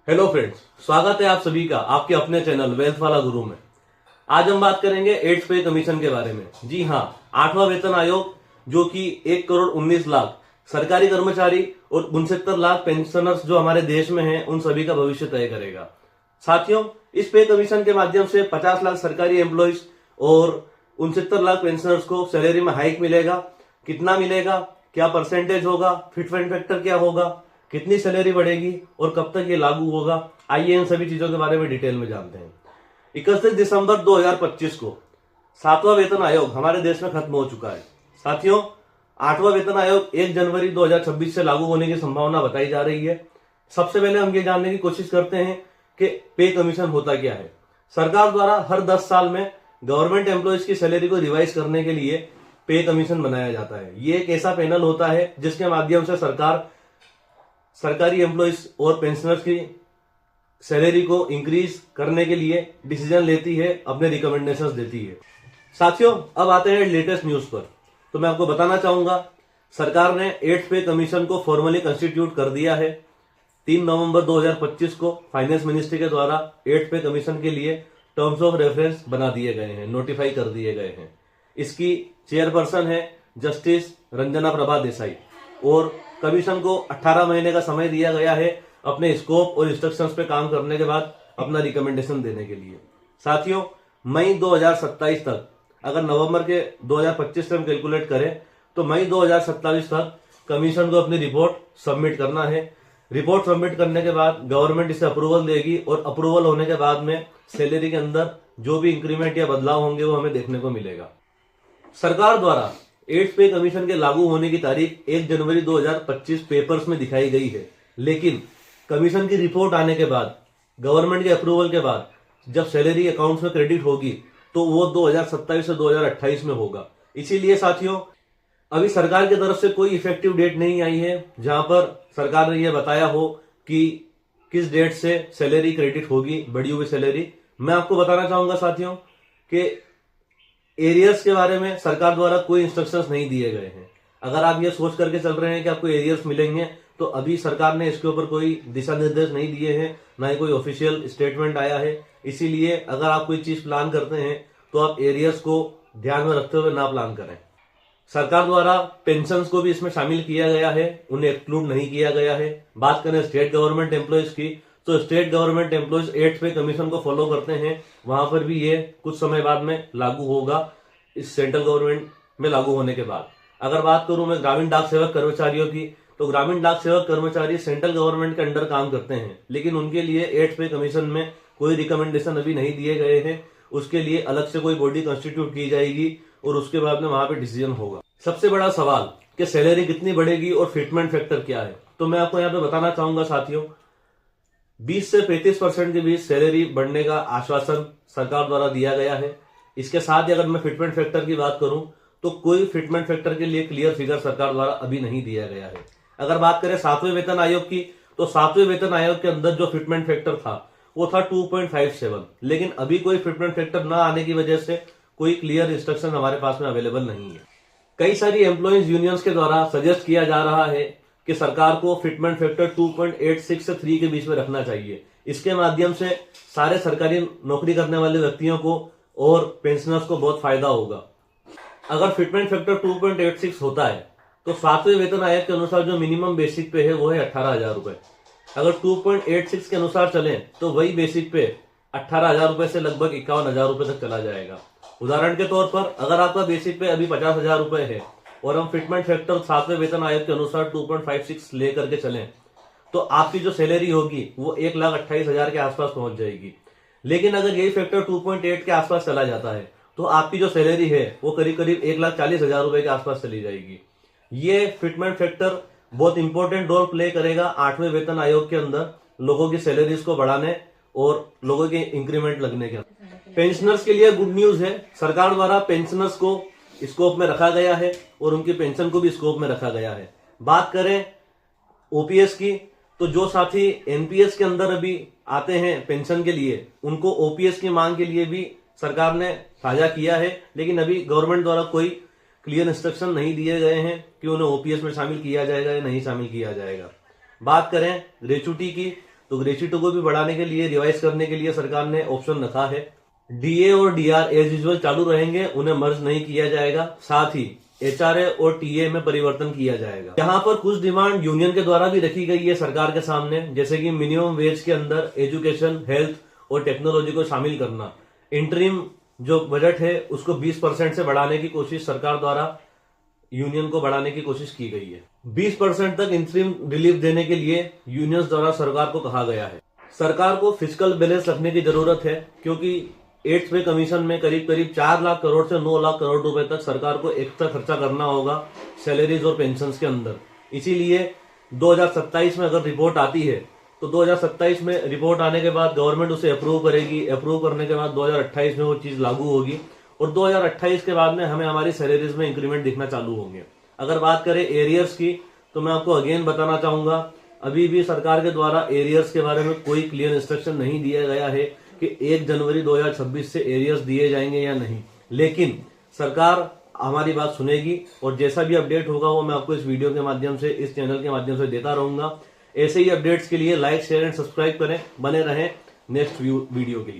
Hello friends, स्वागत है आप सभी का आपके अपने चैनल वेल्थ वाला गुरु में। आज हम बात करेंगे 8th पे कमीशन के बारे में। जी हाँ, 8वां वेतन आयोग जो कि 1,19,00,000 सरकारी कर्मचारी और 69 लाख पेंशनर्स जो हमारे देश में हैं उन सभी का भविष्य तय करेगा। साथियों, इस पे कमीशन के माध्यम से 50 लाख सरकारी एम्प्लॉइज और 69 लाख पेंशनर्स को सैलरी में हाइक मिलेगा। कितना मिलेगा, क्या परसेंटेज होगा, फिटमेंट फैक्टर क्या होगा, कितनी सैलरी बढ़ेगी और कब तक ये लागू होगा, आइए इन सभी चीजों के बारे में डिटेल में जानते हैं। 31 दिसंबर 2025 को 7वां वेतन आयोग हमारे देश में खत्म हो चुका है। साथियों, 8वां वेतन आयोग 1 जनवरी 2026 से लागू होने की संभावना बताई जा रही है। सबसे पहले हम ये जानने की कोशिश करते हैं कि पे कमीशन होता क्या है। सरकार द्वारा हर 10 साल में गवर्नमेंट एम्प्लॉयज की सैलरी को रिवाइज करने के लिए पे कमीशन बनाया जाता है। ये एक ऐसा पैनल होता है जिसके माध्यम से सरकार सरकारी एम्प्लॉयज और पेंशनर्स की सैलरी को इंक्रीज करने के लिए डिसीजन लेती है, अपने रिकमेंडेशंस देती है। साथियों, अब आते हैं लेटेस्ट न्यूज पर। तो मैं आपको बताना चाहूंगा, सरकार ने 8th पे कमीशन को फॉर्मली कंस्टिट्यूट कर दिया है। 3 नवंबर 2025 को फाइनेंस मिनिस्ट्री के द्वारा 8th पे कमीशन के लिए टर्म्स ऑफ रेफरेंस बना दिए गए हैं, नोटिफाई कर दिए गए हैं। इसकी चेयरपर्सन है जस्टिस रंजना प्रभा देसाई और कमीशन को 18 महीने का समय दिया गया है अपने स्कोप और इंस्ट्रक्शंस पे काम करने के बाद अपना रिकमेंडेशन देने के लिए। साथियों, मई 2027 तक, अगर नवंबर के 2025 से हम कैलकुलेट करें तो मई 2027 तक कमीशन को अपनी रिपोर्ट सबमिट करना है। रिपोर्ट सबमिट करने के बाद गवर्नमेंट इसे अप्रूवल देगी और अप्रूवल होने के बाद में सैलरी के अंदर जो भी इंक्रीमेंट या बदलाव होंगे वो हमें देखने को मिलेगा। सरकार द्वारा 8th पे कमीशन के लागू होने की तारीख 1 जनवरी 2025 पेपर्स में दिखाई गई है, लेकिन कमीशन की रिपोर्ट आने के बाद, गवर्नमेंट के अप्रूवल के बाद जब सैलरी अकाउंट्स में क्रेडिट होगी तो वो 2027 से 2028 में होगा। इसीलिए साथियों, अभी सरकार की तरफ से कोई इफेक्टिव डेट नहीं आई है जहां पर सरकार ने यह बताया हो कि किस डेट से सैलरी क्रेडिट होगी, बढ़ी हुई सैलरी। मैं आपको बताना चाहूंगा साथियों कि एरियर्स के बारे में सरकार द्वारा कोई इंस्ट्रक्शंस नहीं दिए गए हैं। अगर आप ये सोच करके चल रहे हैं कि आपको एरियर्स मिलेंगे, तो अभी सरकार ने इसके ऊपर कोई दिशा निर्देश नहीं दिए हैं, ना ही कोई ऑफिशियल स्टेटमेंट आया है। इसीलिए अगर आप कोई चीज प्लान करते हैं तो आप एरियर्स को ध्यान में रखते हुए ना प्लान करें। सरकार द्वारा पेंशन्स को भी इसमें शामिल किया गया है, उन्हें एक्सक्लूड नहीं किया गया है। बात करें स्टेट गवर्नमेंट एम्प्लॉयज की, तो स्टेट गवर्नमेंट एम्प्लॉयज 8th पे कमीशन को फॉलो करते हैं, वहां पर भी ये कुछ समय बाद में लागू होगा, इस सेंट्रल गवर्नमेंट में लागू होने के बाद। अगर बात करूं मैं ग्रामीण डाक सेवक कर्मचारियों की, तो ग्रामीण डाक सेवक कर्मचारी सेंट्रल गवर्नमेंट के अंडर काम करते हैं, लेकिन उनके लिए 8th पे कमीशन में कोई रिकमेंडेशन अभी नहीं दिए गए हैं। उसके लिए अलग से कोई बॉडी कंस्टिट्यूट की जाएगी और उसके बाद में वहां पे डिसीजन होगा। सबसे बड़ा सवाल कि सैलरी कितनी बढ़ेगी और फिटमेंट फैक्टर क्या है, तो मैं आपको यहाँ पे बताना चाहूंगा साथियों, 20 से 35% के बीच सैलरी बढ़ने का आश्वासन सरकार द्वारा दिया गया है। इसके साथ ही अगर मैं फिटमेंट फैक्टर की बात करूं तो कोई फिटमेंट फैक्टर के लिए क्लियर फिगर सरकार द्वारा अभी नहीं दिया गया है। अगर बात करें 7वें वेतन आयोग की, तो 7वें वेतन आयोग के अंदर जो फिटमेंट फैक्टर था वो था 2.57, लेकिन अभी कोई फिटमेंट फैक्टर ना आने की वजह से कोई क्लियर इंस्ट्रक्शन हमारे पास में अवेलेबल नहीं है। कई सारी एम्प्लॉयज यूनियंस के द्वारा सजेस्ट किया जा रहा है कि सरकार को फिटमेंट फैक्टर 2.86 से 3 के बीच में रखना चाहिए। इसके माध्यम से सारे सरकारी नौकरी करने वाले व्यक्तियों को और पेंशनर्स को बहुत फायदा होगा। अगर फिटमेंट फैक्टर 2.86 होता है तो 7वें वेतन आयोग के अनुसार जो मिनिमम बेसिक पे है वो है 18,000 रुपए। अगर 2.86 के अनुसार चले तो वही बेसिक पे 18,000 रुपए से लगभग 51,000 रुपए तक चला जाएगा। उदाहरण के तौर पर अगर आपका बेसिक पे अभी 50,000 रुपए है और हम फिटमेंट फैक्टर 7वें वेतन आयोग के अनुसार 2.56 लेकर के चलें, तो आपकी जो सैलरी होगी वो 1,28,000 के आसपास पहुंच जाएगी। लेकिन अगर यही फैक्टर 2.8 के आसपास चला जाता है तो आपकी जो सैलरी है वो करीब करीब 1,40,000 रुपए के आसपास चली जाएगी। ये फिटमेंट फैक्टर बहुत इंपॉर्टेंट रोल प्ले करेगा 8वें वेतन आयोग के अंदर लोगों की सैलरीज को बढ़ाने और लोगों के इंक्रीमेंट लगने के। पेंशनर्स के लिए गुड न्यूज है, सरकार द्वारा पेंशनर्स को स्कोप में रखा गया है और उनकी पेंशन को भी स्कोप में रखा गया है। बात करें ओपीएस की, तो जो साथी एनपीएस के अंदर अभी आते हैं पेंशन के लिए, उनको ओपीएस की मांग के लिए भी सरकार ने साझा किया है, लेकिन अभी गवर्नमेंट द्वारा कोई क्लियर इंस्ट्रक्शन नहीं दिए गए हैं कि उन्हें ओपीएस में शामिल किया जाएगा या नहीं शामिल किया जाएगा। बात करें ग्रेचुटी की, तो ग्रेड सी 2 को भी बढ़ाने के लिए, रिवाइज करने के लिए सरकार ने ऑप्शन रखा है। डीए और डीआर एज यूजुअल चालू रहेंगे, उन्हें मर्ज नहीं किया जाएगा। साथ ही एचआरए और टीए में परिवर्तन किया जाएगा। यहाँ पर कुछ डिमांड यूनियन के द्वारा भी रखी गई है सरकार के सामने, जैसे कि मिनिमम वेज के अंदर एजुकेशन, हेल्थ और टेक्नोलॉजी को शामिल करना। इंटरिम जो बजट है उसको 20% से बढ़ाने की कोशिश सरकार द्वारा यूनियन को बढ़ाने की कोशिश की गई है। 20% तक इंटरिम रिलीफ देने के लिए यूनियंस द्वारा सरकार को कहा गया है। सरकार को फिस्कल बैलेंस रखने की जरूरत है, क्योंकि 8th पे कमीशन में करीब करीब 4 लाख करोड़ से 9 लाख करोड़ रुपए तक सरकार को एक्स्ट्रा खर्चा करना होगा सैलरीज और पेंशन्स के अंदर। इसीलिए 2027 में अगर रिपोर्ट आती है तो 2027 में रिपोर्ट आने के बाद गवर्नमेंट उसे अप्रूव करेगी। अप्रूव करने के बाद 2028 में वो चीज लागू होगी और 2028 के बाद में हमें हमारी सैलरीज में इंक्रीमेंट दिखना चालू होंगे। अगर बात करें एरियर्स की, तो मैं आपको अगेन बताना चाहूंगा, अभी भी सरकार के द्वारा एरियर्स के बारे में कोई क्लियर इंस्ट्रक्शन नहीं दिया गया है कि 1 जनवरी 2026 से एरियर्स दिए जाएंगे या नहीं। लेकिन सरकार हमारी बात सुनेगी और जैसा भी अपडेट होगा वो मैं आपको इस वीडियो के माध्यम से, इस चैनल के माध्यम से देता रहूंगा। ऐसे ही अपडेट्स के लिए लाइक, शेयर एंड सब्सक्राइब करें, बने रहें नेक्स्ट वीडियो के लिए।